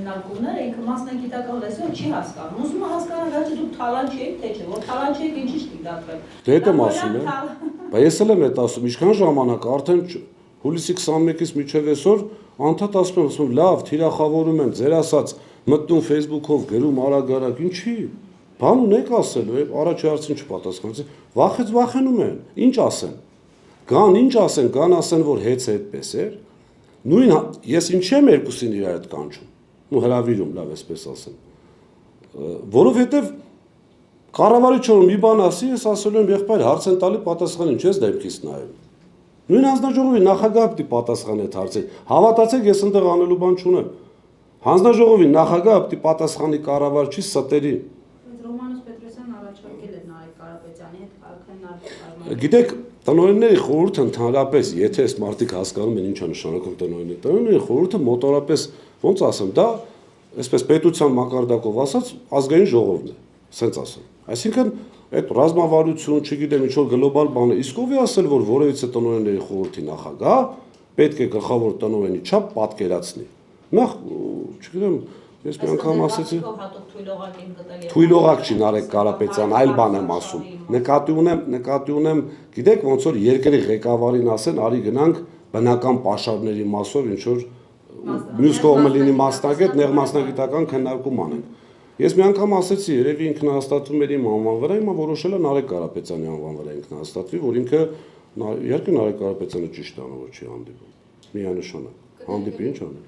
քննարկումները, ինքը մասնագիտական լեզվով չի հասկանում։ Ուզում է հասկանալ, դա դուք թալանչի եք, թե չէ, որ թալանչի եք ինչի՞ չի դատվել։ Դե դա մասում է։ Բայց ես էլ եմ այդ ասում, ինչքան ժամանակ արդեն հուլիսի 21-ից մինչև այսօր անդադ ասում եմ, լավ, թիրախավորում են, ձեր ասած մտնում Facebook-ով գրում արագ-արագ, ինչի՞։ Բան ունեք ասելու, առաջի հարցին չպատասխանեցի, վախենում են, ինչ ասեն։ Գան ինչ ասեն, կան ասեն, որ հեծը այդպես էր։ Նույն ես ինչի եմ երկուսին իրար հետ կանչում։ Ու հրավիրում, լավ էսպես ասեմ։ Որովհետև կառավարիչը մի բան ասի, ես ասելու եմ, եղբայր, հարց են տալի, պատասխանին չես դեպքից նայում։ Նույն հանձնաժողովի նախագահը պիտի պատասխանի այդ հարցին։ Հավատացեք, ես ընդեղ անելու բան չունեմ։ Հանձնաժողովի նախագահը պիտի պատասխանի կառավարչի ստերի։ Ռոմանոս Պետրոսյանն առաջարկել է Նարեկ Կարապետյանի հետ քննարկել։ Գիտեք, տնօրենների խորհուրդը ընդհանրապես, եթե այս մարդիկ հասկանում են ինչ է նշանակում տնօրենների խորհուրդը մոտորապես, ոնց ասեմ, դա այսպես պետության մակարդակով ասած ազգային ժողովն է, սենց ասեմ։ Այսինքն այդ ռազմավարություն, չգիտեմ ինչ որ գլոբալ բան է, իսկ ով է ասել, որ որևիցե տնօրենների խորհրդի նախագահ պետք է գլխավոր տնօրենի չափ պատկերացնի։ Նախ, չգիտեմ, ես մի անգամ ասեցի, թույլողակ չի Նարեկ Կարապետյան, այլ բան եմ ասում։ Նկատի ունեմ, գիտեք ոնց որ երկրի ղեկավարին ասեն, արի գնանք բնական պաշարների մասով ինչ որ մյուս կողմը լինի մասնագետ, նեղ մասնագիտական քննարկում անենք։ Ես մի անգամ ասեցի, երևի ինքնահաստատվում էր իմ անվան վրա, հիմա որոշել է Նարեկ Կարապետյանի անվան վրա ինքնահաստատվի, որ ինքը իհարկե Նարեկ Կարապետյանը ճիշտ է, որ չի հանդիպում։ Միանշանակ։ Հանդիպի ինչ անի։